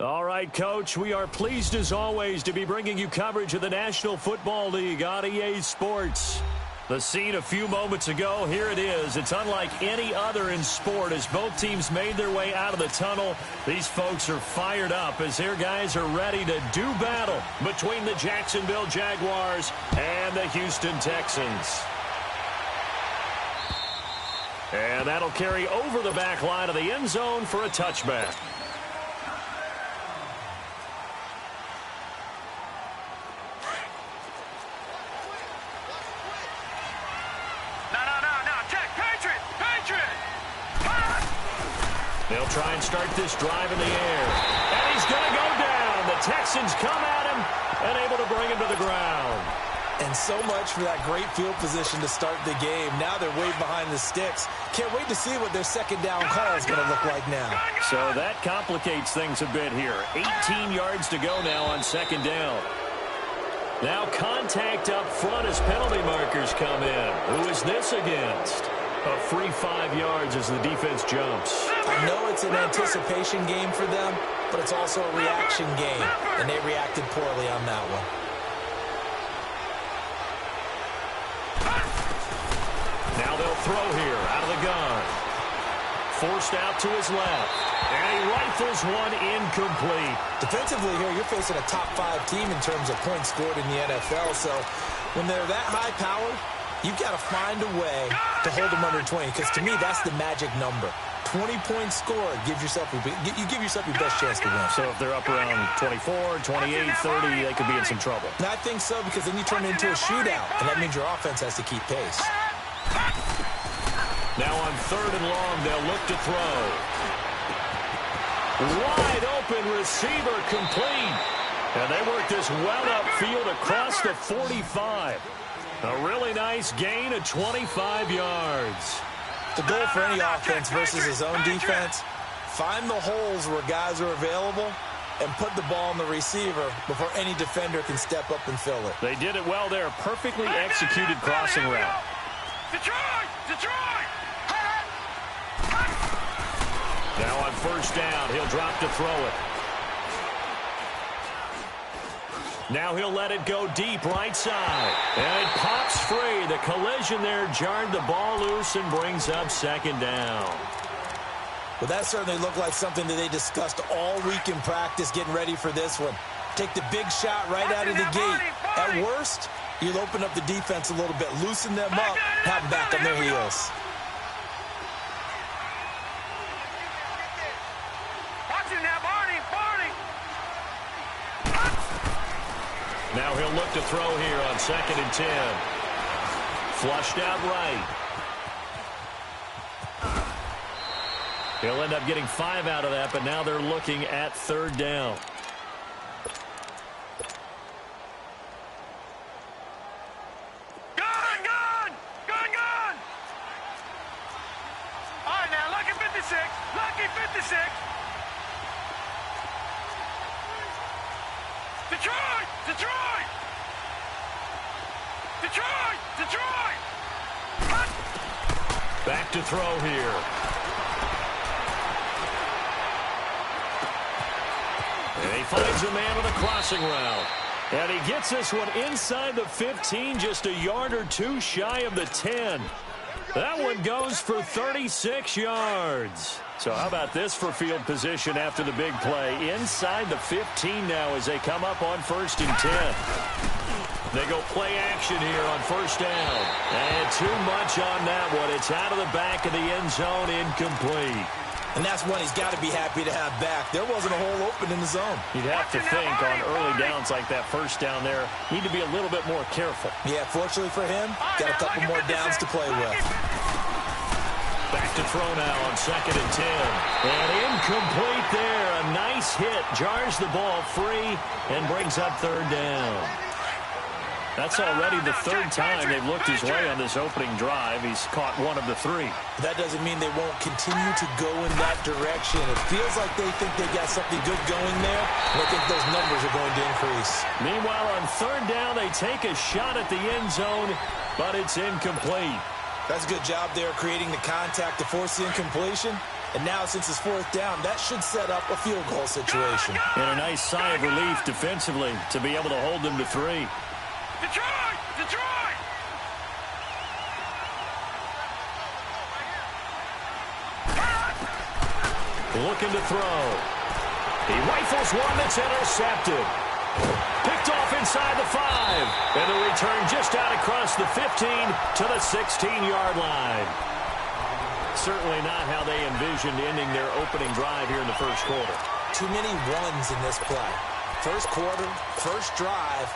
All right, Coach, we are pleased as always to be bringing you coverage of the National Football League on EA Sports. The scene a few moments ago, here it is. It's unlike any other in sport as both teams made their way out of the tunnel. These folks are fired up as their guys are ready to do battle between the Jacksonville Jaguars and the Houston Texans. And that'll carry over the back line of the end zone for a touchback. They'll try and start this drive in the air. And he's going to go down. The Texans come at him and able to bring him to the ground. And so much for that great field position to start the game. Now they're way behind the sticks. Can't wait to see what their second down call is going to look like now. So that complicates things a bit here. 18 yards to go now on second down. Now contact up front as penalty markers come in. Who is this against? A free 5 yards as the defense jumps. I know it's an anticipation game for them, but it's also a reaction game, and they reacted poorly on that one. Now they'll throw here out of the gun. Forced out to his left. And he rifles one incomplete. Defensively here, you're facing a top 5 team in terms of points scored in the NFL, so when they're that high-powered, you've got to find a way to hold them under 20, because to me, that's the magic number. 20 points scored, you give yourself your best chance to win. So if they're up around 24, 28, 30, they could be in some trouble. And I think so, because then you turn it into a shootout, and that means your offense has to keep pace. Now on third and long, they'll look to throw. Wide open receiver complete. And they work this well upfield across the 45. A really nice gain of 25 yards. The goal for any offense versus his own defense, find the holes where guys are available and put the ball on the receiver before any defender can step up and fill it. They did it well there. Perfectly executed crossing route. Now on first down, he'll drop to throw it. Now he'll let it go deep right side. And it pops free. The collision there jarred the ball loose and brings up second down. Well, that certainly looked like something that they discussed all week in practice getting ready for this one. Take the big shot right out of the gate. At worst, you'll open up the defense a little bit, loosen them up, have them back on their heels. Now he'll look to throw here on 2nd and 10. Flushed out right. He'll end up getting 5 out of that, but now they're looking at third down. Gun! All right, now, lucky 56. Detroit! Back to throw here. And he finds a man with a crossing route. And he gets this one inside the 15, just a yard or two shy of the 10. That one goes for 36 yards. So how about this for field position after the big play? Inside the 15 now as they come up on 1st and 10. They go play action here on first down. And too much on that one. It's out of the back of the end zone, incomplete. And that's one he's got to be happy to have back. There wasn't a hole open in the zone. You'd have to think on early downs like that first down there, need to be a little bit more careful. Yeah, fortunately for him, got a couple more downs to play with. Back to throw now on 2nd and 10. And incomplete there. A nice hit. Jars the ball free and brings up third down. That's already the 3rd time they've looked his way on this opening drive. He's caught 1 of the 3. That doesn't mean they won't continue to go in that direction. It feels like they think they got something good going there, and I think those numbers are going to increase. Meanwhile, on third down, they take a shot at the end zone, but it's incomplete. That's a good job there creating the contact to force the incompletion. And now, since it's fourth down, that should set up a field goal situation. And a nice sigh of relief defensively to be able to hold them to 3. Detroit! Detroit! Looking to throw. He rifles one that's intercepted. Picked off inside the 5. And the return just out across the 15 to the 16-yard line. Certainly not how they envisioned ending their opening drive here in the first quarter. Too many ones in this play. First quarter, first drive,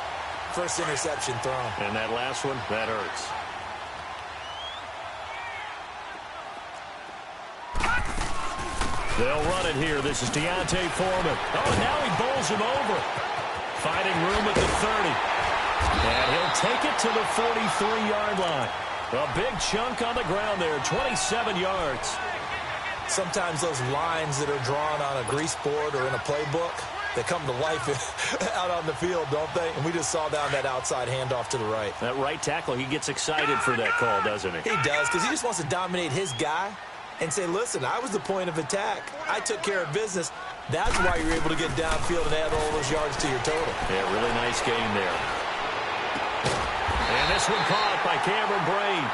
first interception thrown. And that last one, that hurts. They'll run it here. This is Deontay Foreman. Oh, and now he bowls him over. Finding room at the 30. And he'll take it to the 43-yard line. A big chunk on the ground there, 27 yards. Sometimes those lines that are drawn on a grease board or in a playbook, they come to life out on the field, don't they? And we just saw down that outside handoff to the right. That right tackle, he gets excited for that call, doesn't he? He does, because he just wants to dominate his guy and say, listen, I was the point of attack. I took care of business. That's why you're able to get downfield and add all those yards to your total. Yeah, really nice game there. And this one caught by Cameron Braid.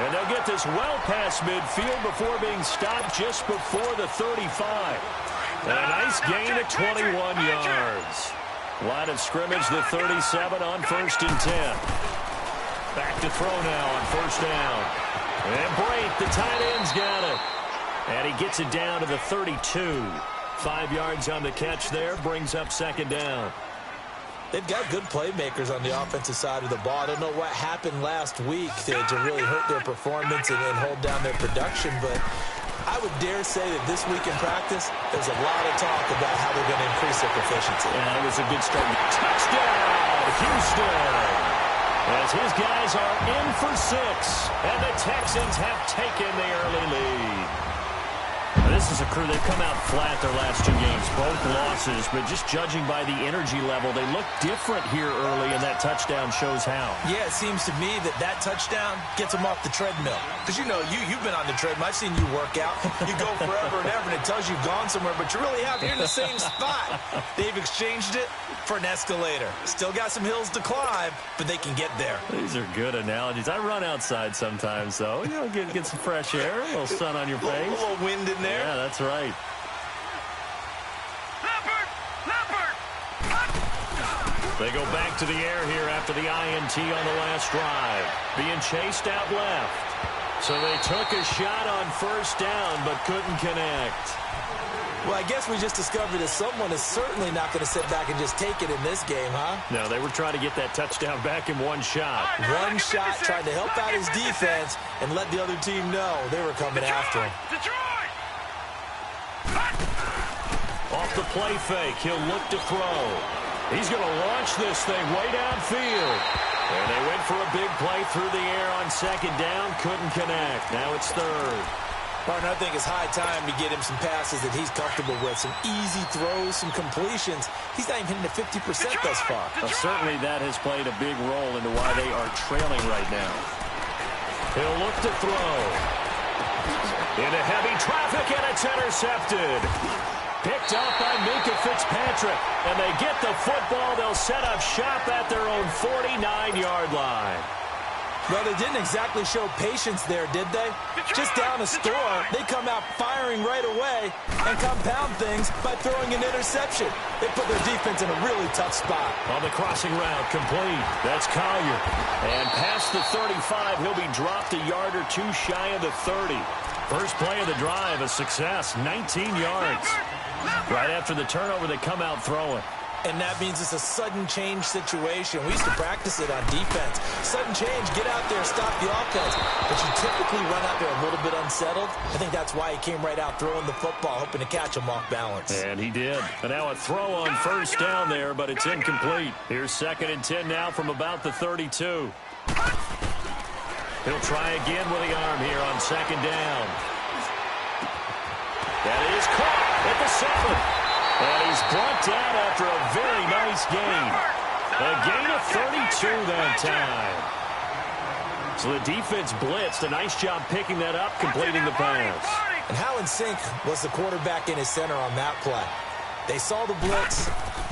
And they'll get this well past midfield before being stopped just before the 35. And a nice gain of 21 yards. Line of scrimmage, the 37 on 1st and 10. Back to throw now on 1st down. And Braid, the tight end's got it. And he gets it down to the 32. 5 yards on the catch there, brings up 2nd down. They've got good playmakers on the offensive side of the ball. I don't know what happened last week to really hurt their performance and hold down their production, but I would dare say that this week in practice, there's a lot of talk about how they're going to increase their proficiency. And it was a good start. Touchdown, Houston! As his guys are in for 6, and the Texans have taken the early lead. This is a crew, they've come out flat their last 2 games, both losses, but just judging by the energy level, they look different here early, and that touchdown shows how. Yeah, it seems to me that touchdown gets them off the treadmill. Because, you know, you've been on the treadmill. I've seen you work out. You go forever and ever, and it tells you've gone somewhere, but you really haven't. You're in the same spot. They've exchanged it for an escalator. Still got some hills to climb, but they can get there. These are good analogies. I run outside sometimes, though. You know, get some fresh air, a little sun on your face. A little wind in there. Yeah, that's right. Leopard! They go back to the air here after the INT on the last drive. Being chased out left. So they took a shot on 1st down, but couldn't connect. Well, I guess we just discovered that someone is certainly not going to sit back and just take it in this game, huh? No, they were trying to get that touchdown back in one shot. One shot, trying to help out his defense and let the other team know they were coming after him. Detroit! Off the play fake, he'll look to throw. He's going to launch this thing way downfield. And they went for a big play through the air on 2nd down, couldn't connect. Now it's 3rd. Partner, I think it's high time to get him some passes that he's comfortable with, some easy throws, some completions. He's not even hitting the 50% thus far. Certainly that has played a big role into why they are trailing right now. He'll look to throw. Into heavy traffic, and it's intercepted. Picked up by Minka Fitzpatrick. And they get the football. They'll set up shop at their own 49-yard line. Well, they didn't exactly show patience there, did they? Just down a score, they come out firing right away and compound things by throwing an interception. They put their defense in a really tough spot. On the crossing route, complete. That's Collier. And past the 35, he'll be dropped a yard or 2 shy of the 30. First play of the drive, a success, 19 yards. Right after the turnover, they come out throwing. And that means it's a sudden change situation. We used to practice it on defense. Sudden change, get out there, stop the offense. But you typically run out there a little bit unsettled. I think that's why he came right out throwing the football, hoping to catch him off balance. And he did. And now a throw on 1st down there, but it's incomplete. Here's 2nd and 10 now from about the 32. He'll try again with the arm here on 2nd down. That is caught at the 7. And he's brought down after a very nice gain. A gain of 32 that time. So the defense blitzed. A nice job picking that up, completing the pass. And how in sync was the quarterback in his center on that play? They saw the blitz,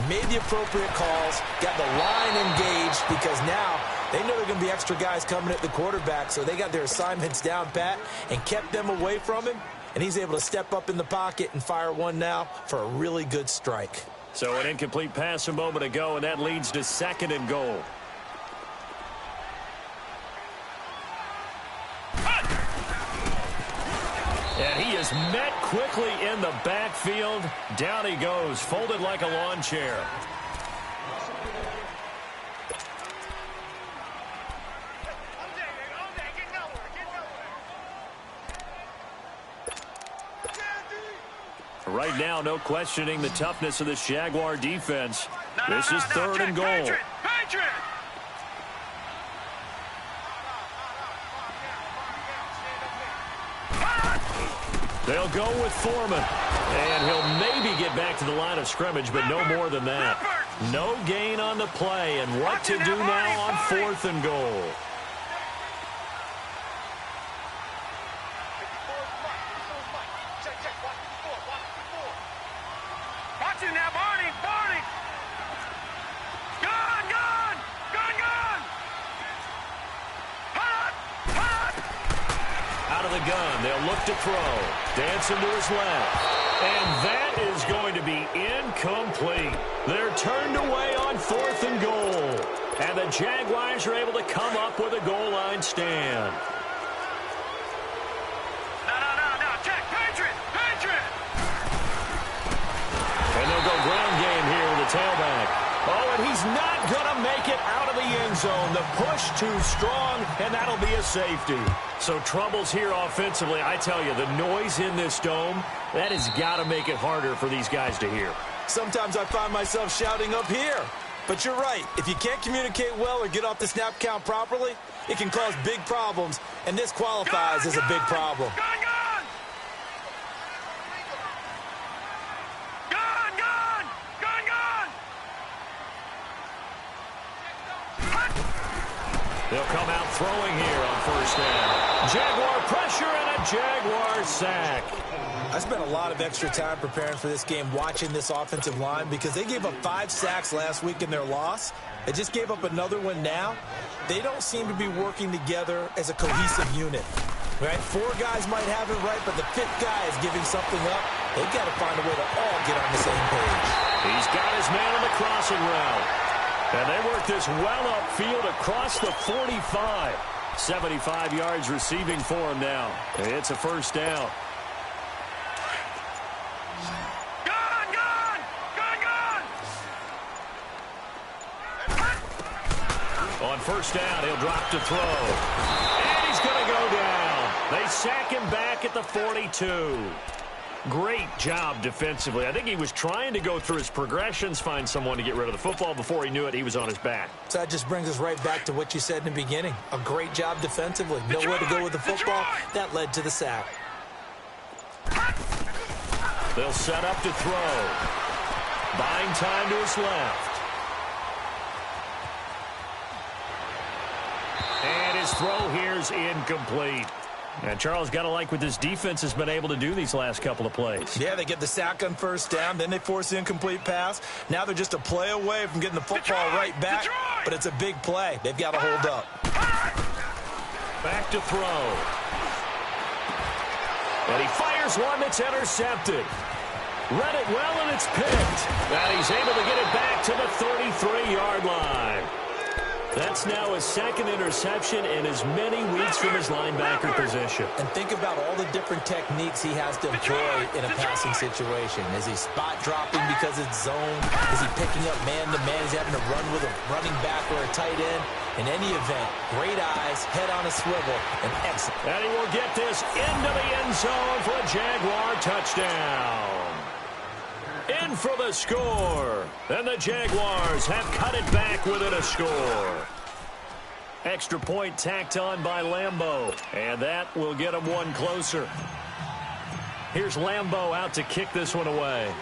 made the appropriate calls, got the line engaged because now they know there are going to be extra guys coming at the quarterback, so they got their assignments down pat and kept them away from him, and he's able to step up in the pocket and fire one now for a really good strike. So an incomplete pass a moment ago, and that leads to 2nd and goal. And he is met quickly in the backfield. Down he goes, folded like a lawn chair. Right now, no questioning the toughness of this Jaguar defense. This is 3rd and goal. They'll go with Foreman. And he'll maybe get back to the line of scrimmage, but no more than that. No gain on the play. And what to do now on 4th and goal? Gun. They'll look to throw. Dancing to his left. And that is going to be incomplete. They're turned away on 4th and goal. And the Jaguars are able to come up with a goal line stand. No. Check. Patriot. And they'll go ground game here with the tailback. Oh, and he's not going to make it out of the end zone. The push too strong, and that'll be a safety. So troubles here offensively. I tell you, the noise in this dome, that has got to make it harder for these guys to hear. Sometimes I find myself shouting up here. But you're right. If you can't communicate well or get off the snap count properly, it can cause big problems, and this qualifies as a big problem. They'll come out throwing here on 1st down. Jaguar pressure and a Jaguar sack. I spent a lot of extra time preparing for this game watching this offensive line because they gave up 5 sacks last week in their loss. They just gave up another one now. They don't seem to be working together as a cohesive unit. Right? 4 guys might have it right, but the 5th guy is giving something up. They've got to find a way to all get on the same page. He's got his man on the crossing route. And they work this well upfield across the 45. 75 yards receiving for him now. It's a 1st down. On 1st down, he'll drop to throw. And he's going to go down. They sack him back at the 42. Great job defensively. I think he was trying to go through his progressions, find someone to get rid of the football. Before he knew it, he was on his back. So that just brings us right back to what you said in the beginning. A great job defensively. Nowhere to go with the football. That led to the sack. They'll set up to throw. Buying time to his left. And his throw here's incomplete. And Charles, got to like what this defense has been able to do these last couple of plays. Yeah, they get the sack on 1st down, then they force the incomplete pass. Now they're just a play away from getting the football right back, but it's a big play. They've got to hold up. Back to throw. And he fires one that's intercepted. Read it well, and it's picked. And he's able to get it back to the 33-yard line. That's now his 2nd interception in as many weeks from his linebacker position. And think about all the different techniques he has to employ in a passing situation. Is he spot dropping because it's zone? Is he picking up man-to-man? Is he having to run with a running back or a tight end? In any event, great eyes, head on a swivel, and excellent. And he will get this into the end zone for a Jaguar touchdown. In for the score. And the Jaguars have cut it back within a score. Extra point tacked on by Lambeau. And that will get him one closer. Here's Lambeau out to kick this one away.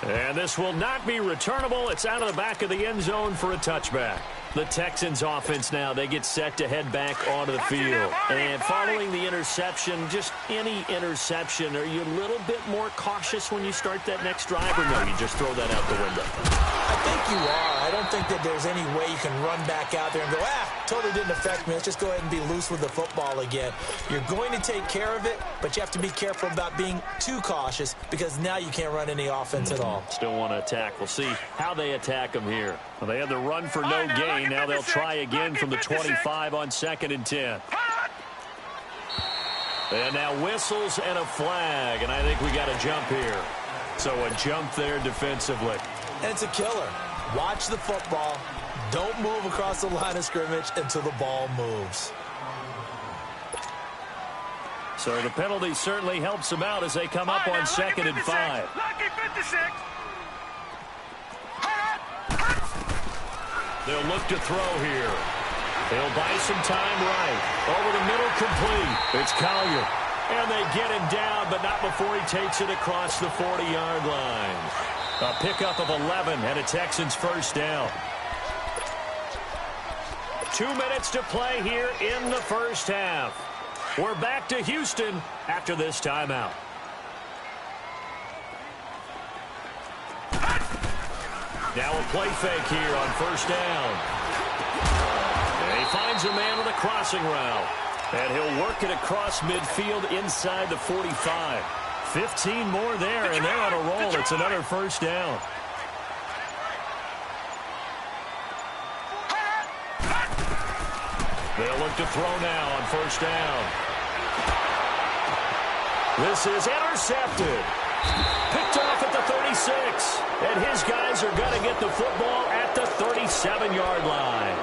And this will not be returnable. It's out of the back of the end zone for a touchback. The Texans offense now, they get set to head back onto the field. And following the interception, just any interception, are you a little bit more cautious when you start that next drive, or no, you just throw that out the window? I think you are. I don't think that there's any way you can run back out there and go, totally didn't affect me. Let's just go ahead and be loose with the football again. You're going to take care of it, but you have to be careful about being too cautious because now you can't run any offense at all. Still want to attack. We'll see how they attack them here. Well, they had the run for no gain. Now they'll try again from the 25 on 2nd and 10. And now whistles and a flag, and I think we got a jump here. So a jump there defensively. And it's a killer. Watch the football. Don't move across the line of scrimmage until the ball moves. So the penalty certainly helps them out as they come up on 2nd and 5. Lucky 56. They'll look to throw here. They'll buy some time right. Over the middle, complete. It's Collier. And they get him down, but not before he takes it across the 40-yard line. A pickup of 11 and a Texans first down. 2 minutes to play here in the first half. We're back to Houston after this timeout. Now a play fake here on first down. And he finds a man on a crossing route. And he'll work it across midfield inside the 45. 15 more there, and they're on a roll. It's another first down. They'll look to throw now on first down. This is intercepted. Picked off at the 36. And his guys are going to get the football at the 37-yard line.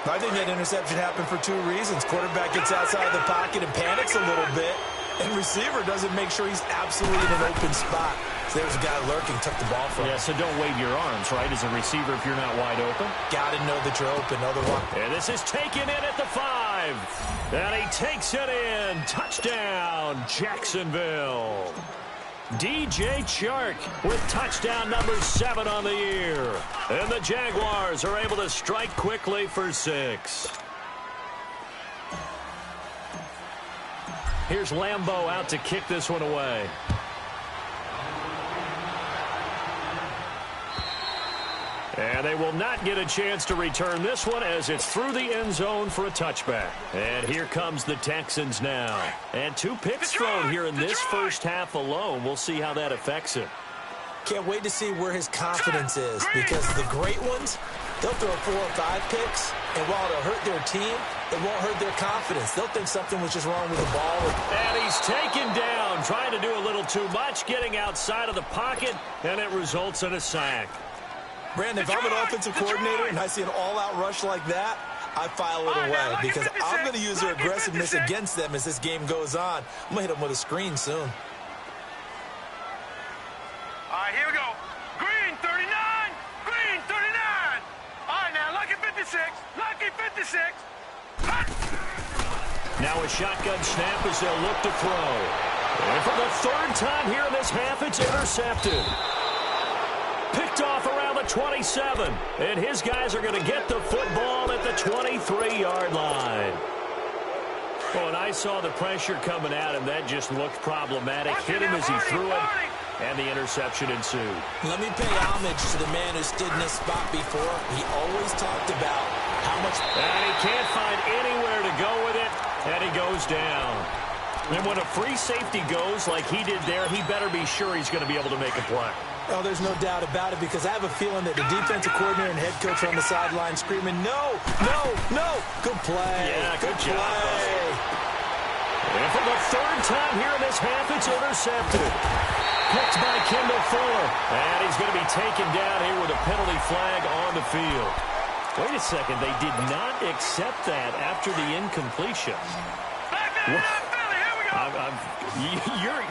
I think that interception happened for 2 reasons. Quarterback gets outside the pocket and panics a little bit. And receiver doesn't make sure he's absolutely in an open spot. So there's a guy lurking, took the ball from him. Yeah, so don't wave your arms, right, as a receiver if you're not wide open. Got to know that you're open. Otherwise. And this is taken in at the 5. And he takes it in. Touchdown, Jacksonville. DJ Chark with touchdown number 7 on the year. And the Jaguars are able to strike quickly for 6. Here's Lambeau out to kick this one away. And they will not get a chance to return this one as it's through the end zone for a touchback. And here comes the Texans now. And 2 picks thrown here in this first half alone. We'll see how that affects him. Can't wait to see where his confidence is, because the great ones, they'll throw 4 or 5 picks, and while it'll hurt their team, it won't hurt their confidence. They'll think something was just wrong with the ball. And he's taken down, trying to do a little too much, getting outside of the pocket, and it results in a sack. Brandon, if I'm an offensive coordinator and I see an all-out rush like that, I file it away, because I'm going to use their aggressiveness against them as this game goes on. I'm going to hit them with a screen soon. All right, here we go. Green 39. Green 39. All right, now, lucky 56. Lucky 56. Now a shotgun snap as they'll look to throw. And for the 3rd time here in this half, it's intercepted. Picked off around the 27. And his guys are going to get the football at the 23-yard line. Oh, and I saw the pressure coming at him. That just looked problematic. Hit him as he threw it, and the interception ensued. Let me pay homage to the man who stood in this spot before. He always talked about how much... And he can't find anywhere to go with it, and he goes down. And when a free safety goes like he did there, he better be sure he's going to be able to make a play. Oh, there's no doubt about it, because I have a feeling that the defensive coordinator and head coach are on the sideline screaming, no, no, no. Good play. Yeah, good job. Play. And for the 3rd time here in this half, it's intercepted. Picked by Kendall Fuller. And he's going to be taken down here with a penalty flag on the field. Wait a second. They did not accept that after the incompletion.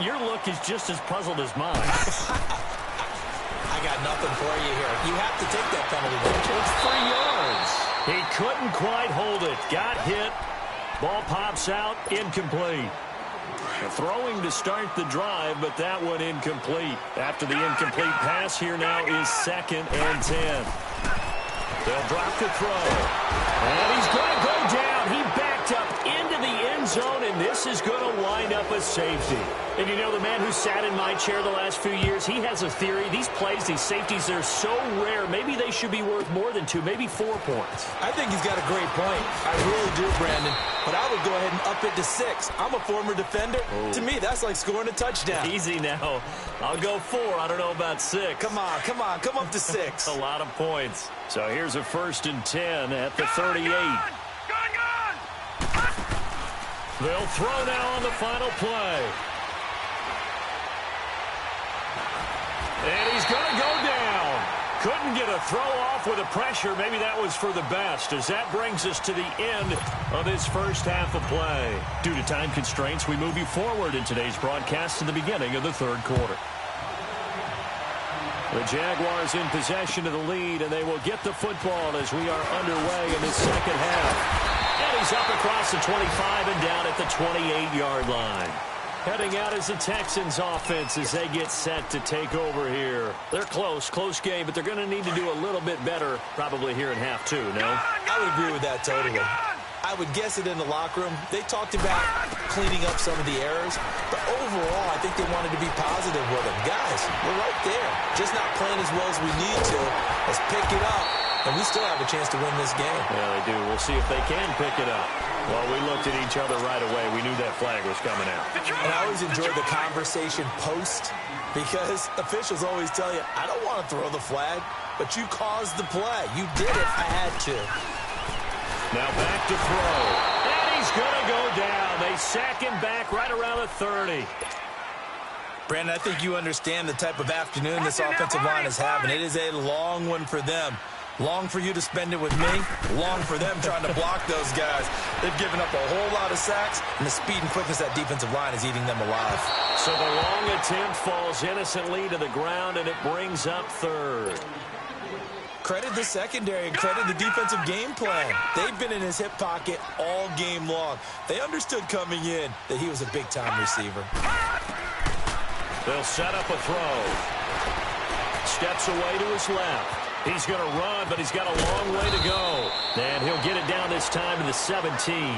Your look is just as puzzled as mine. I got nothing for you here. You have to take that penalty, don't you? It's 3 yards. He couldn't quite hold it. Got hit. Ball pops out. Incomplete. Throwing to start the drive, but that one incomplete. After the incomplete pass, here now is 2nd and 10. They'll drop the throw. And he's going to go down. He backed up into the end zone, and this is going to wind up a safety. And you know, the man who sat in my chair the last few years, he has a theory. These plays, these safeties, they're so rare. Maybe they should be worth more than 2, maybe 4 points. I think he's got a great point. I really do, Brandon. But I would go ahead and up it to 6. I'm a former defender. Oh. To me, that's like scoring a touchdown. Easy now. I'll go 4. I don't know about 6. Come on. Come up to 6. A lot of points. So here's a 1st and 10 at the 38. They'll throw now on the final play. And he's going to go down. Couldn't get a throw off with the pressure. Maybe that was for the best, as that brings us to the end of this first half of play. Due to time constraints, we move you forward in today's broadcast to the beginning of the 3rd quarter. The Jaguars in possession of the lead, and they will get the football as we are underway in this 2nd half. And he's up across the 25 and down at the 28-yard line. Heading out is the Texans offense as they get set to take over here. They're close game, but they're going to need to do a little bit better probably here in half 2, no? I would agree with that totally. I would guess it in the locker room. They talked about cleaning up some of the errors, but overall, I think they wanted to be positive with them. Guys, we're right there. Just not playing as well as we need to. Let's pick it up, and we still have a chance to win this game. Yeah, they do. We'll see if they can pick it up. Well, we looked at each other right away. We knew that flag was coming out. And I always enjoy the conversation post, because officials always tell you, I don't want to throw the flag, but you caused the play. You did it. I had to. Now back to throw. And he's going to go down. They sack him back right around the 30. Brandon, I think you understand the type of afternoon this offensive line is having. It is a long one for them. Long for you to spend it with me. Long for them trying to block those guys. They've given up a whole lot of sacks, and the speed and quickness of that defensive line is eating them alive. So the long attempt falls innocently to the ground, and it brings up 3rd. Credit the secondary and credit the defensive game plan. They've been in his hip pocket all game long. They understood coming in that he was a big-time receiver. They'll set up a throw. Steps away to his left. He's going to run, but he's got a long way to go. And he'll get it down this time to the 17.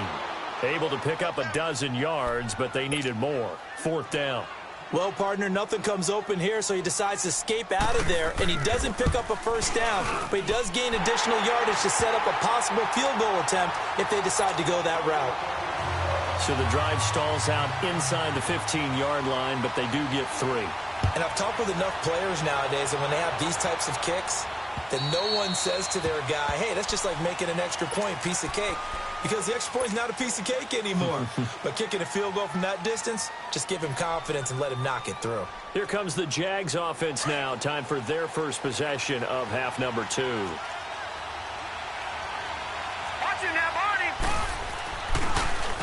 Able to pick up a dozen yards, but they needed more. 4th down. Well, partner, nothing comes open here, so he decides to escape out of there, and he doesn't pick up a 1st down, but he does gain additional yardage to set up a possible field goal attempt if they decide to go that route. So the drive stalls out inside the 15-yard line, but they do get 3. And I've talked with enough players nowadays, and when they have these types of kicks, that no one says to their guy, hey, that's just like making an extra point, piece of cake. Because the extra point is not a piece of cake anymore. But kicking a field goal from that distance, just give him confidence and let him knock it through. Here comes the Jags offense now. Time for their first possession of half number 2. Watch it now, Barney.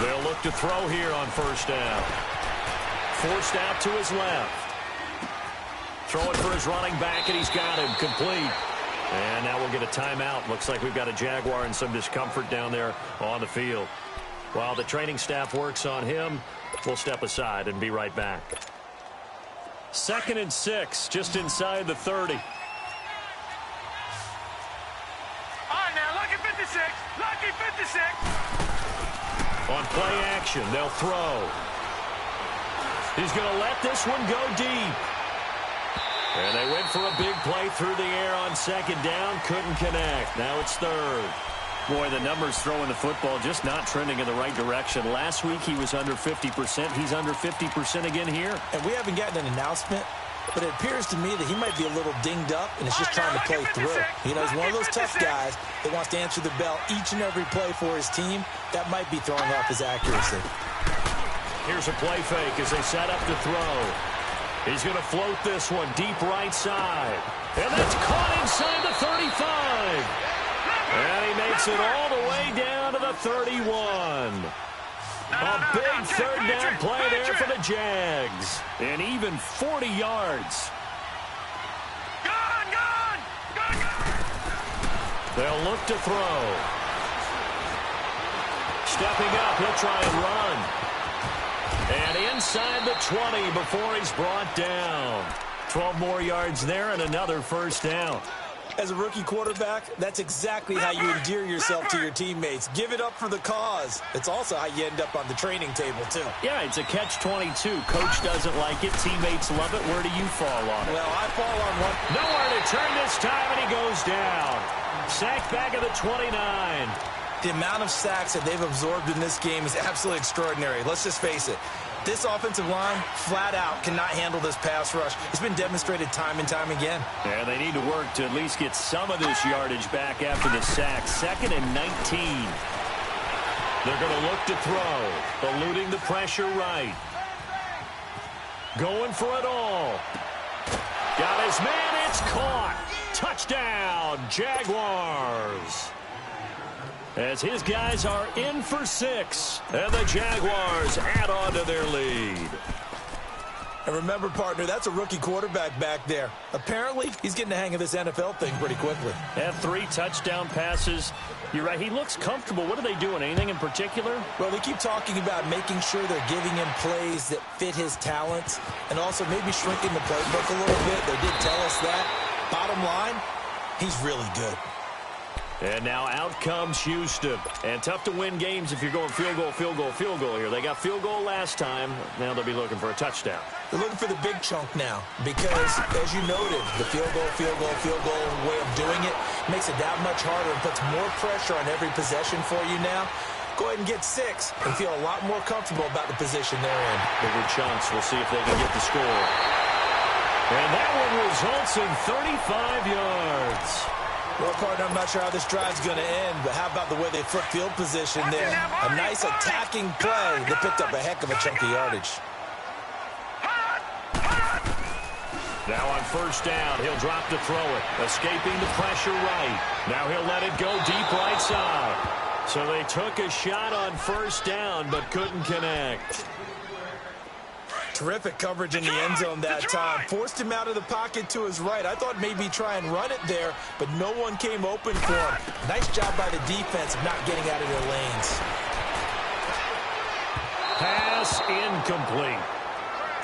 They'll look to throw here on 1st down. Forced out to his left. Throwing for his running back, and he's got him complete. And now we'll get a timeout. Looks like we've got a Jaguar in some discomfort down there on the field. While the training staff works on him, we'll step aside and be right back. 2nd and 6, just inside the 30. All right, now, lucky 56. Lucky 56. On play action, they'll throw. He's going to let this one go deep. And they went for a big play through the air on 2nd down. Couldn't connect. Now it's 3rd. Boy, the numbers throwing the football just not trending in the right direction. Last week he was under 50%. He's under 50% again here. And we haven't gotten an announcement, but it appears to me that he might be a little dinged up and is just trying to play through. You know, he's one of those tough guys that wants to answer the bell each and every play for his team. That might be throwing off his accuracy. Here's a play fake as they set up to throw. He's going to float this one deep right side. And that's caught inside the 35. And he makes it all the way down to the 31. A big 3rd down play there for the Jags. And even 40 yards. Gone! They'll look to throw. Stepping up, he'll try and run. And inside the 20 before he's brought down. 12 more yards there and another first down. As a rookie quarterback, that's exactly how you endear yourself to your teammates. Give it up for the cause. It's also how you end up on the training table, too. Yeah, it's a catch-22. Coach doesn't like it. Teammates love it. Where do you fall on it? Well, I fall on one. Nowhere to turn this time, and he goes down. Sacked back at the 29. The amount of sacks that they've absorbed in this game is absolutely extraordinary. Let's just face it. This offensive line, flat out, cannot handle this pass rush. It's been demonstrated time and time again. Yeah, they need to work to at least get some of this yardage back after the sack. 2nd and 19. They're going to look to throw. Eluding the pressure right. Going for it all. Got his man. It's caught. Touchdown, Jaguars. As his guys are in for 6. And the Jaguars add on to their lead. And remember, partner, that's a rookie quarterback back there. Apparently, he's getting the hang of this NFL thing pretty quickly. And 3 touchdown passes. You're right, he looks comfortable. What are they doing? Anything in particular? Well, they keep talking about making sure they're giving him plays that fit his talents and also maybe shrinking the playbook a little bit. They did tell us that. Bottom line, he's really good. And now out comes Houston. And tough to win games if you're going field goal, field goal, field goal here. They got field goal last time. Now they'll be looking for a touchdown. They're looking for the big chunk now because, as you noted, the field goal way of doing it makes it that much harder and puts more pressure on every possession for you now. Go ahead and get 6 and feel a lot more comfortable about the position they're in. Bigger chunks. We'll see if they can get the score. And that one results in 35 yards. Well, partner, I'm not sure how this drive's going to end, but how about the way they flip field position there? A nice attacking play. They picked up a heck of a chunk of yardage. Now on first down, he'll drop to throw it. Escaping the pressure right. Now he'll let it go deep right side. So they took a shot on first down, but couldn't connect. Terrific coverage in the end zone that time. Forced him out of the pocket to his right. I thought maybe try and run it there, but no one came open for him. Nice job by the defense of not getting out of their lanes. Pass incomplete.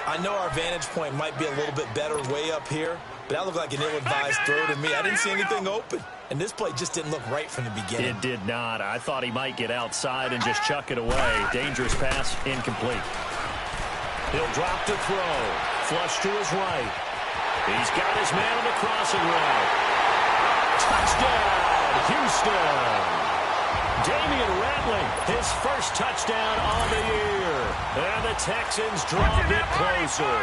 I know our vantage point might be a little bit better way up here, but that looked like an ill-advised throw to me. I didn't see anything open, and this play just didn't look right from the beginning. It did not. I thought he might get outside and just chuck it away. Dangerous pass, incomplete. He'll drop to throw. Flush to his right. He's got his man on the crossing route. Touchdown, Houston. Damian Rattling, his first touchdown on the year. And the Texans draw a bit closer.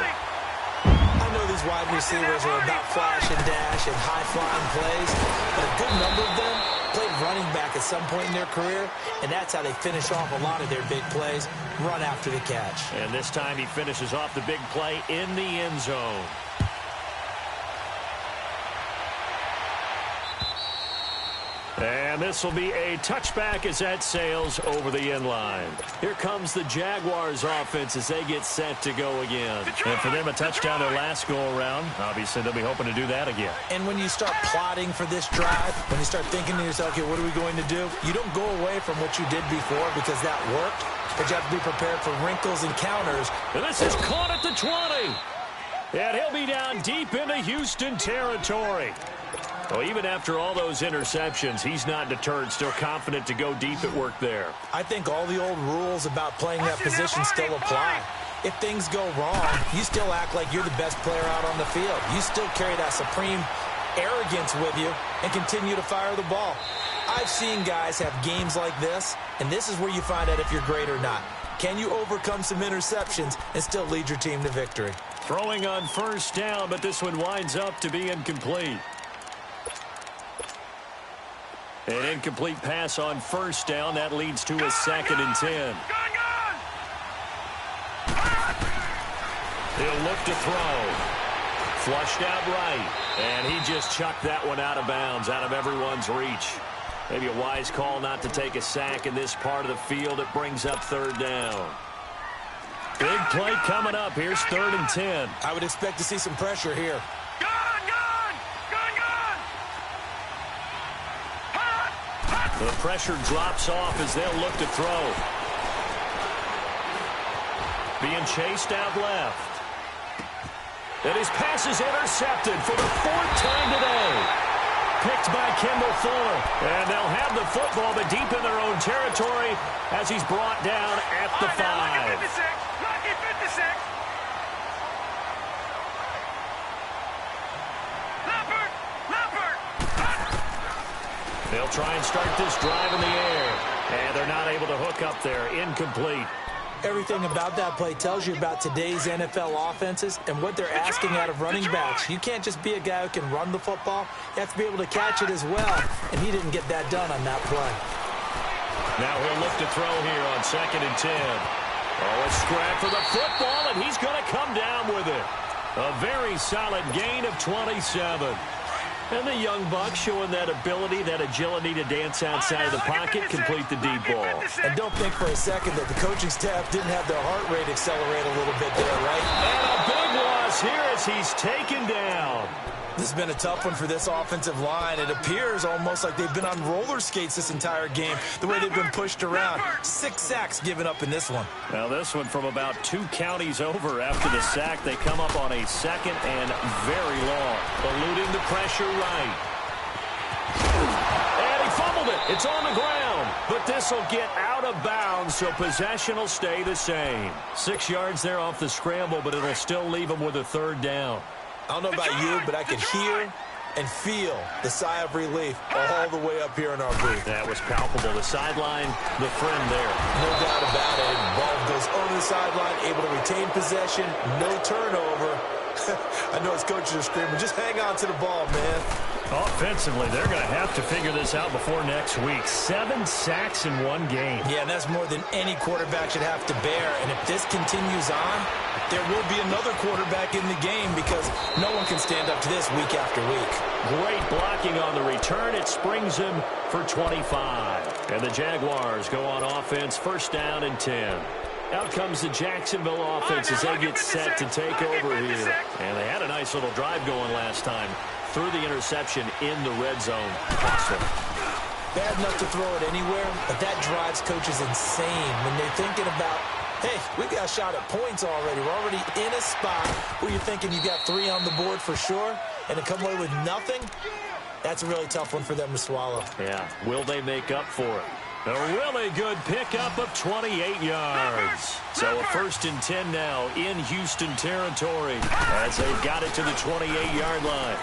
I know these wide receivers are about flash and dash and high-flying plays, but a good number of them played running back at some point in their career, and that's how they finish off a lot of their big plays, run after the catch. And this time he finishes off the big play in the end zone. And this will be a touchback as that sails over the end line. Here comes the Jaguars offense as they get set to go again. And for them, a touchdown their last go-around. Obviously, they'll be hoping to do that again. And when you start plotting for this drive, when you start thinking to yourself, okay, what are we going to do? You don't go away from what you did before because that worked, but you have to be prepared for wrinkles and counters. And this is caught at the 20. And he'll be down deep into Houston territory. Well, even after all those interceptions, he's not deterred, still confident to go deep at work there. I think all the old rules about playing that position still apply. If things go wrong, you still act like you're the best player out on the field. You still carry that supreme arrogance with you and continue to fire the ball. I've seen guys have games like this, and this is where you find out if you're great or not. Can you overcome some interceptions and still lead your team to victory? Throwing on first down, but this one winds up to be incomplete. An incomplete pass on first down. That leads to a 2nd and 10. He'll look to throw. Flushed out right. And he just chucked that one out of bounds, out of everyone's reach. Maybe a wise call not to take a sack in this part of the field. It brings up 3rd down. Big play coming up. Here's 3rd and 10. I would expect to see some pressure here. The pressure drops off as they'll look to throw. being chased out left. And his pass is intercepted for the 4th time today. Picked by Kendall Fuller. And they'll have the football, but deep in their own territory as he's brought down at the 5. Lucky 56. Lucky 56. They'll try and start this drive in the air. And they're not able to hook up there. Incomplete. Everything about that play tells you about today's NFL offenses and what they're asking out of running backs. You can't just be a guy who can run the football. You have to be able to catch it as well. And he didn't get that done on that play. Now he'll look to throw here on 2nd and 10. Oh, a scrap for the football, and he's going to come down with it. A very solid gain of 27. And the young buck showing that ability, that agility to dance outside of the pocket, complete the deep ball. And don't think for a second that the coaching staff didn't have their heart rate accelerate a little bit there, right? And a big loss here as he's taken down. This has been a tough one for this offensive line. It appears almost like they've been on roller skates this entire game, the way they've been pushed around. 6 sacks given up in this one. Now this one from about 2 counties over after the sack. They come up on a 2nd and very long. Eluding the pressure right. And he fumbled it. It's on the ground. But this will get out of bounds, so possession will stay the same. 6 yards there off the scramble, but it'll still leave them with a 3rd down. I don't know about you, but I could hear and feel the sigh of relief all the way up here in our booth. That was palpable. The sideline, the friend there. No doubt about it. Ball goes over the sideline, able to retain possession, no turnover. I know his coaches are screaming, just hang on to the ball, man. Offensively, they're going to have to figure this out before next week. 7 sacks in 1 game. Yeah, and that's more than any quarterback should have to bear. And if this continues on, there will be another quarterback in the game because no one can stand up to this week after week. Great blocking on the return. It springs him for 25. And the Jaguars go on offense, 1st down and 10. Out comes the Jacksonville offense as they get set to take over here. And they had a nice little drive going last time. Threw the interception in the red zone. Awesome. Bad enough to throw it anywhere, but that drives coaches insane when they're thinking about, hey, we got a shot at points already. We're already in a spot where you're thinking you got 3 on the board for sure, and to come away with nothing, that's a really tough one for them to swallow. Yeah, will they make up for it? A really good pickup of 28 yards. So a 1st and 10 now in Houston territory as they've got it to the 28-yard line.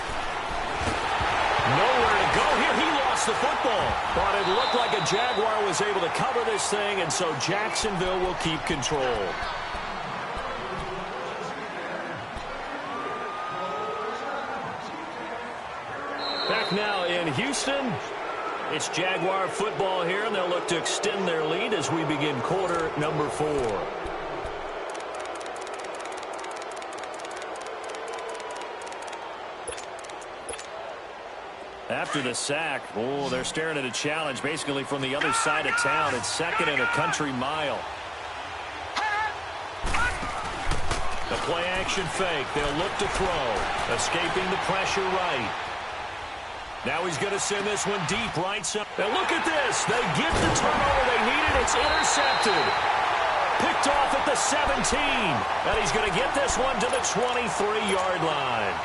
Nowhere to go here. He lost the football. But it looked like a Jaguar was able to cover this thing, and so Jacksonville will keep control. Back now in Houston. It's Jaguar football here, and they'll look to extend their lead as we begin quarter number 4. After the sack, oh, they're staring at a challenge basically from the other side of town. It's 2nd and a country mile. The play action fake. They'll look to throw. Escaping the pressure right. Now he's going to send this one deep right side. Now look at this. They get the turnover they needed. It's intercepted. Picked off at the 17. And he's going to get this one to the 23-yard line.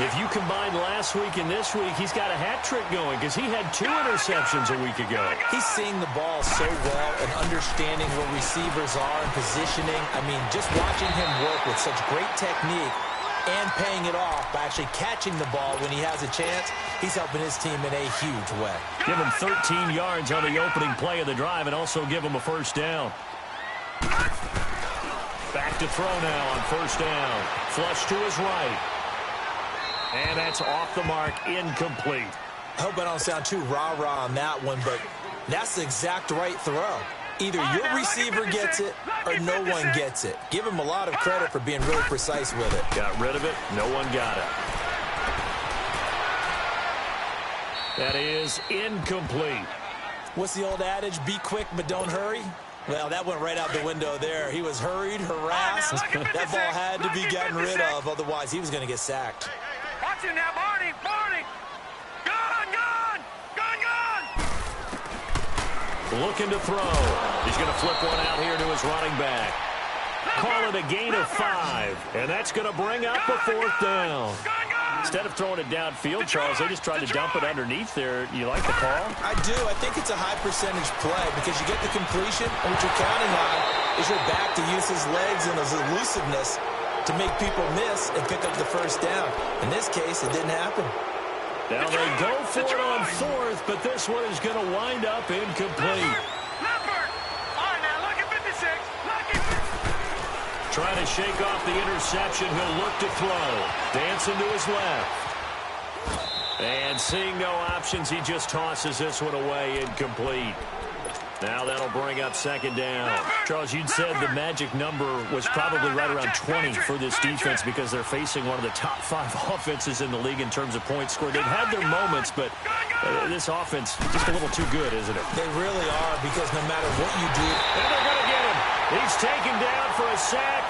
If you combine last week and this week, he's got a hat trick going because he had 2 interceptions a week ago. He's seeing the ball so well and understanding where receivers are and positioning. I mean, just watching him work with such great technique and paying it off by actually catching the ball when he has a chance, he's helping his team in a huge way. Give him 13 yards on the opening play of the drive and also give him a 1st down. Back to throw now on 1st down. Flush to his right. And that's off the mark, incomplete. I hope I don't sound too rah-rah on that one, but that's the exact right throw. Either your receiver gets it or no one gets it. Give him a lot of credit for being really precise with it. Got rid of it. No one got it. That is incomplete. What's the old adage? Be quick, but don't hurry. Well, that went right out the window there. He was hurried, harassed. That ball had to be gotten rid of. Otherwise, he was going to get sacked. Watch him now, Barney. Barney. Gone. Looking to throw. He's going to flip one out here to his running back. Call it a gain of 5, and that's going to bring up a 4th down. Instead of throwing it downfield, Charles, they just tried to dump it underneath there. You like the call? I do. I think it's a high-percentage play because you get the completion, and what you're counting on is your back to use his legs and his elusiveness to make people miss and pick up the first down. In this case, it didn't happen. Now they go for it on 4th, but this one is going to wind up incomplete. Trying to shake off the interception. He'll look to throw. Dancing to his left. And seeing no options, he just tosses this one away, incomplete. Now that'll bring up 2nd down. Charles, you'd said the magic number was probably right around 20 for this defense because they're facing one of the top 5 offenses in the league in terms of points scored. They've had their moments, but this offense just a little too good, isn't it? They really are, because no matter what you do. And they're going to get him. He's taken down for a sack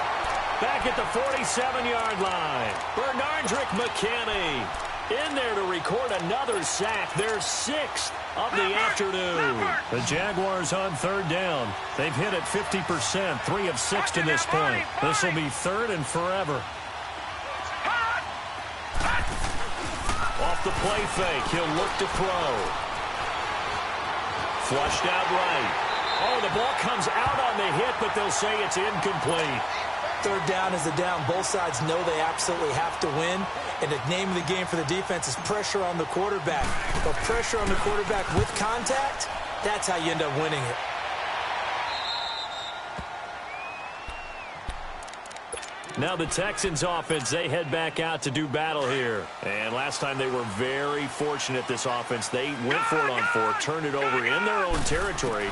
back at the 47-yard line. Bernardrick McKinney in there to record another sack. Their 6th of the afternoon. The Jaguars on 3rd down. They've hit it 50%, 3 of 6 to this point. This will be 3rd and forever. Off the play fake, he'll look to throw. Flushed out right. Oh, the ball comes out on the hit, but they'll say it's incomplete. 3rd down is a down. Both sides know they absolutely have to win. And the name of the game for the defense is pressure on the quarterback. But pressure on the quarterback with contact, that's how you end up winning it. Now the Texans offense, they head back out to do battle here. And last time they were very fortunate, this offense. They went for it on 4, turned it over in their own territory.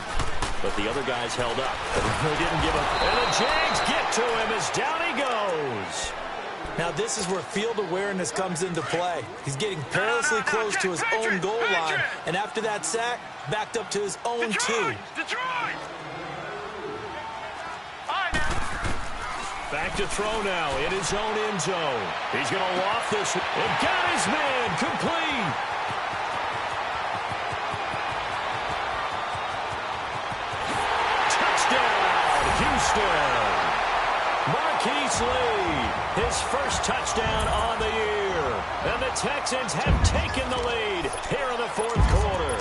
But the other guys held up. They didn't give up. And the Jags get to him as down he goes. Now this is where field awareness comes into play. He's getting perilously close to his own goal line. And after that sack, backed up to his own 2. Back to throw now in his own end zone. He's going to loft this and got his man complete. Touchdown, Houston. Marquise Lee, his first touchdown on the year. And the Texans have taken the lead here in the 4th quarter.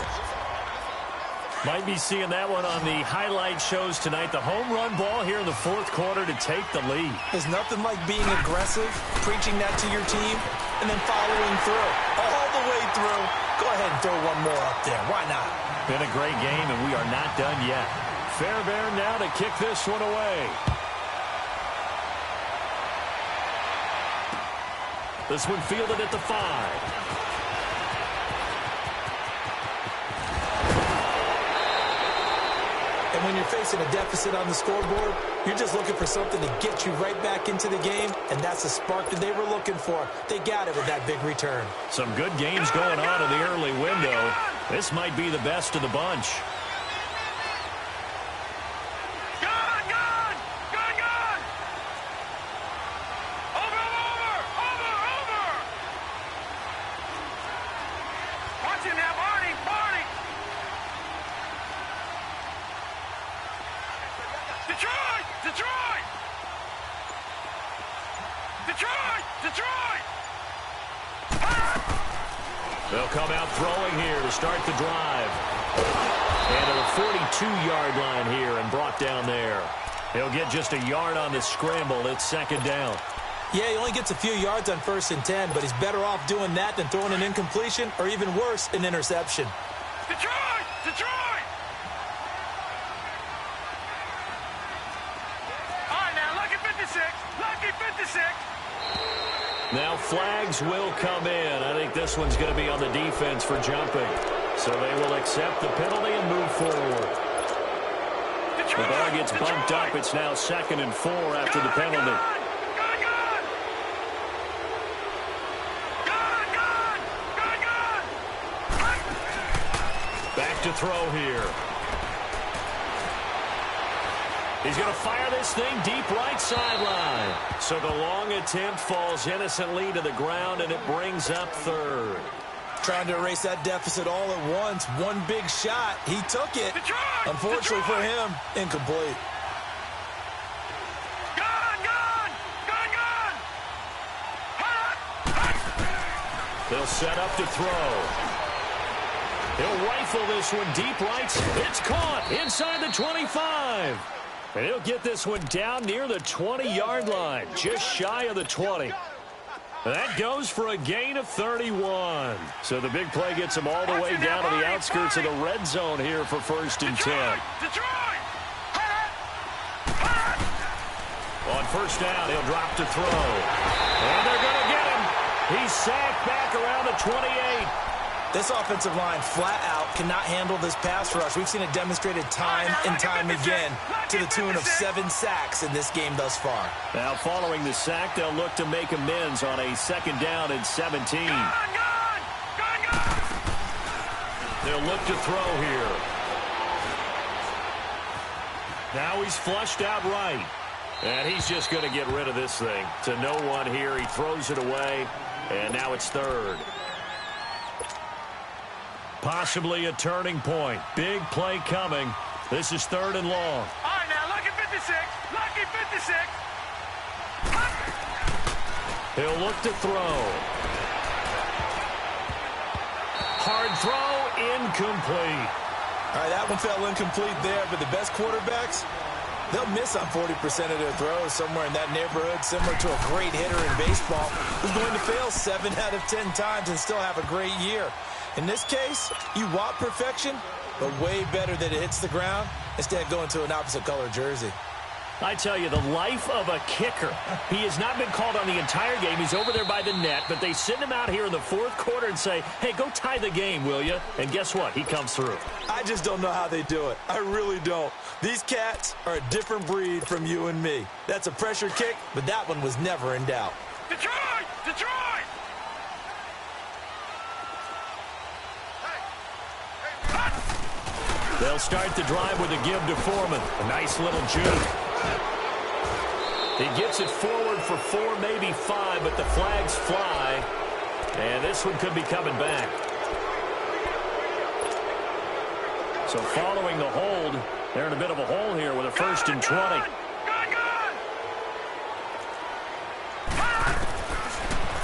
Might be seeing that one on the highlight shows tonight. The home run ball here in the 4th quarter to take the lead. There's nothing like being aggressive, preaching that to your team, and then following through. All the way through. Go ahead and throw one more up there. Why not? Been a great game, and we are not done yet. Fairbairn now to kick this one away. This one fielded at the 5. And when you're facing a deficit on the scoreboard, you're just looking for something to get you right back into the game, and that's the spark that they were looking for. They got it with that big return. Some good games going on in the early window. This might be the best of the bunch. They'll come out throwing here to start the drive. And to the 42-yard line here and brought down there. He'll get just a yard on the scramble. It's 2nd down. Yeah, he only gets a few yards on 1st and 10, but he's better off doing that than throwing an incompletion or even worse, an interception. Detroit! Detroit! All right, now, lucky 56. Lucky 56. Now flags will come in. I think this one's going to be on the defense for jumping. So they will accept the penalty and move forward. The ball gets bumped up. It's now 2nd and 4 after the penalty. Back to throw here. He's going to fire this thing deep right sideline. So the long attempt falls innocently to the ground, and it brings up 3rd. Trying to erase that deficit all at once. One big shot. He took it. Unfortunately for him, incomplete. They'll set up to throw. He'll rifle this one deep right. It's caught inside the 25. And he'll get this one down near the 20-yard line, just shy of the 20. That goes for a gain of 31. So the big play gets him all the way down to the outskirts of the red zone here for 1st and 10. On 1st down, he'll drop to throw. And they're going to get him. He's sacked back around the 28. This offensive line flat out cannot handle this pass rush. We've seen it demonstrated time and time again to the tune of 7 sacks in this game thus far. Now following the sack, they'll look to make amends on a 2nd down and 17. They'll look to throw here. Now he's flushed out right. And he's just going to get rid of this thing. To no one here. He throws it away. And now it's 3rd. Possibly a turning point. Big play coming. This is 3rd and long. All right, now, lucky 56. Lucky 56. He'll look to throw. Hard throw, incomplete. All right, that one fell incomplete there, but the best quarterbacks, they'll miss on 40% of their throws, somewhere in that neighborhood, similar to a great hitter in baseball who's going to fail 7 out of 10 times and still have a great year. In this case, you want perfection, but way better that it hits the ground instead of going to an opposite color jersey. I tell you, the life of a kicker. He has not been called on the entire game. He's over there by the net, but they send him out here in the 4th quarter and say, hey, go tie the game, will you? And guess what? He comes through. I just don't know how they do it. I really don't. These cats are a different breed from you and me. That's a pressure kick, but that one was never in doubt. Detroit! Detroit! They'll start the drive with a give to Foreman. A nice little juke. He gets it forward for 4, maybe 5, but the flags fly. And this one could be coming back. So following the hold, they're in a bit of a hole here with a 1st and 20.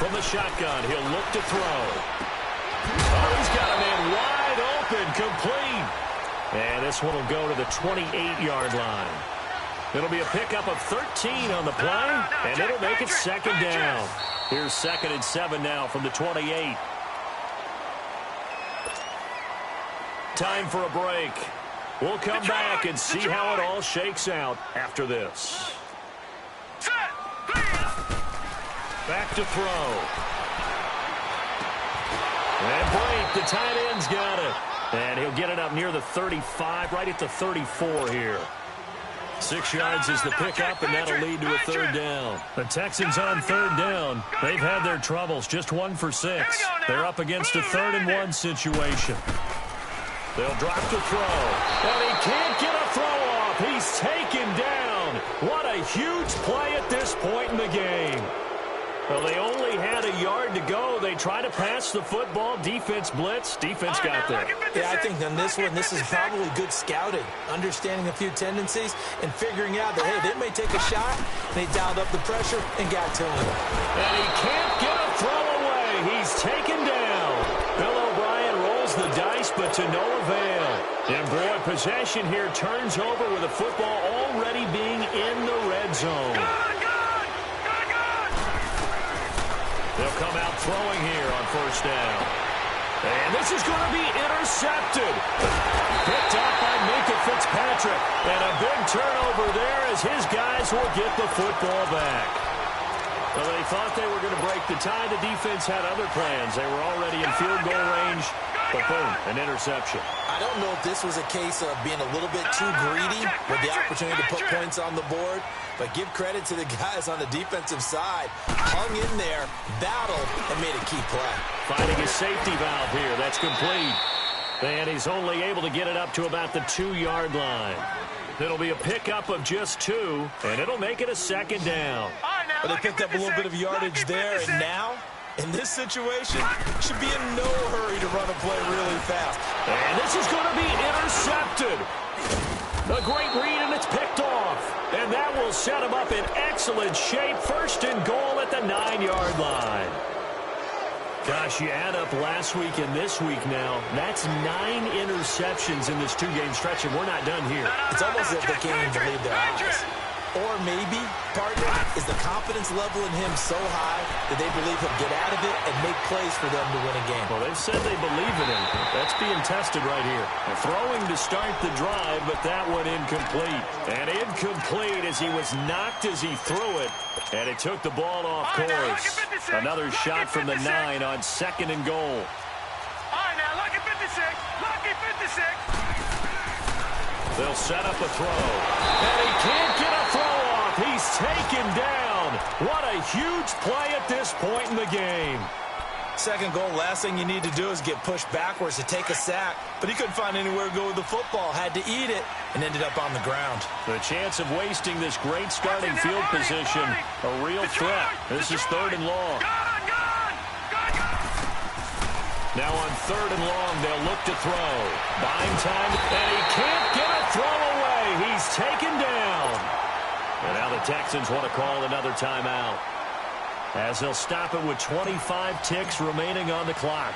From the shotgun, he'll look to throw. Oh, he's got a man wide open, complete. And this one will go to the 28-yard line. It'll be a pickup of 13 on the play, and it'll make it 2nd down. Here's 2nd and 7 now from the 28. Time for a break. We'll come back and see how it all shakes out after this. Back to throw. And break, the tight end's got it. And he'll get it up near the 35, right at the 34 here. 6 yards is the pickup, and that'll lead to a 3rd down. The Texans on 3rd down. They've had their troubles, just 1 for 6. They're up against a 3rd and 1 situation. They'll drop to throw. And he can't get a throw off. He's taken down. What a huge play at this point in the game. Well, they only had a yard to go. They try to pass the football. Defense blitz. Defense got there. Yeah, I think on this one, this is probably good scouting, understanding a few tendencies, and figuring out that, hey, they may take a shot. They dialed up the pressure and got to him. And he can't get a throw away. He's taken down. Bill O'Brien rolls the dice, but to no avail. And, boy, possession here turns over with the football already being in the red zone. They'll come out throwing here on 1st down. And this is going to be intercepted. Picked up by Minkah Fitzpatrick. And a big turnover there as his guys will get the football back. Well, they thought they were going to break the tie. The defense had other plans. They were already in field goal range. But boom, an interception. I don't know if this was a case of being a little bit too greedy with the opportunity to put points on the board, but give credit to the guys on the defensive side. Hung in there, battled, and made a key play. Finding his safety valve here. That's complete. And he's only able to get it up to about the 2-yard line. It'll be a pickup of just 2, and it'll make it a 2nd down. But they picked up a little bit of yardage there, and now, in this situation, should be in no hurry to run a play really fast. And this is going to be intercepted. A great read, and it's picked off. And that will set him up in excellent shape. 1st and goal at the 9-yard line. Gosh, you add up last week and this week now. That's 9 interceptions in this 2-game stretch, and we're not done here. It's almost as if they can't even believe their eyes. Or maybe, partner, is the confidence level in him so high that they believe he'll get out of it and make plays for them to win a game. Well, they've said they believe in him. That's being tested right here. Throwing to start the drive, but that one incomplete. And incomplete as he was knocked as he threw it. And it took the ball off course. Another shot from the 9 on 2nd and goal. All right, now, lucky 56. Lucky 56. They'll set up a throw. And he can't get a throw off. He's taken down. What a huge play at this point in the game. 2nd goal, last thing you need to do is get pushed backwards to take a sack. But he couldn't find anywhere to go with the football. Had to eat it and ended up on the ground. The chance of wasting this great starting field position, a real threat. This is 3rd and long. Now on 3rd and long, they'll look to throw. Buying time, and he can't get a throw away. He's taken down. And now the Texans want to call another timeout, as they'll stop it with 25 ticks remaining on the clock.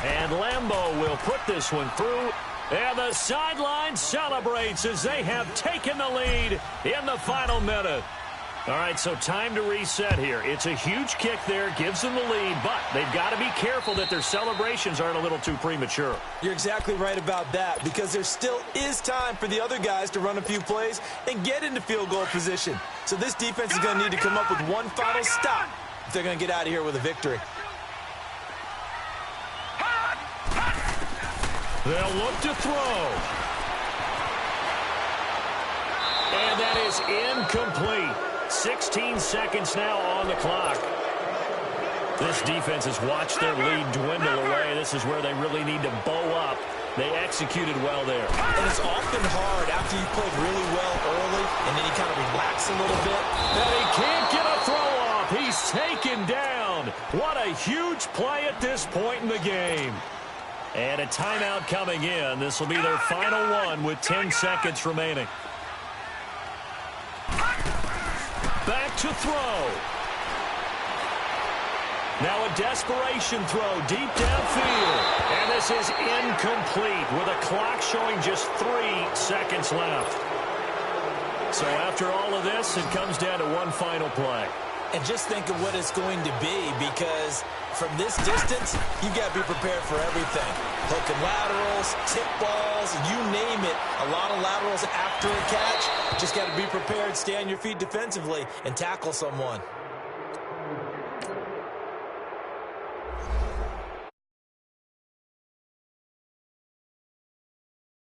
And Lambeau will put this one through. And the sideline celebrates as they have taken the lead in the final minute. All right, so time to reset here. It's a huge kick there, gives them the lead, but they've got to be careful that their celebrations aren't a little too premature. You're exactly right about that, because there still is time for the other guys to run a few plays and get into field goal position. So this defense is going to need to come up with one final stop if they're going to get out of here with a victory. They'll look to throw. And that is incomplete. 16 seconds now on the clock. This defense has watched their lead dwindle away. This is where they really need to bow up. They executed well there. And it's often hard after you played really well early and then you kind of relax a little bit. And he can't get a throw off. He's taken down. What a huge play at this point in the game. And a timeout coming in. This will be their final one with 10 seconds remaining. Back to throw. Now a desperation throw deep downfield. And this is incomplete with a clock showing just 3 seconds left. So after all of this, it comes down to one final play. And just think of what it's going to be, because from this distance, you've got to be prepared for everything. Hook and laterals, tip balls, you name it. A lot of laterals after a catch. Just got to be prepared, stay on your feet defensively, and tackle someone.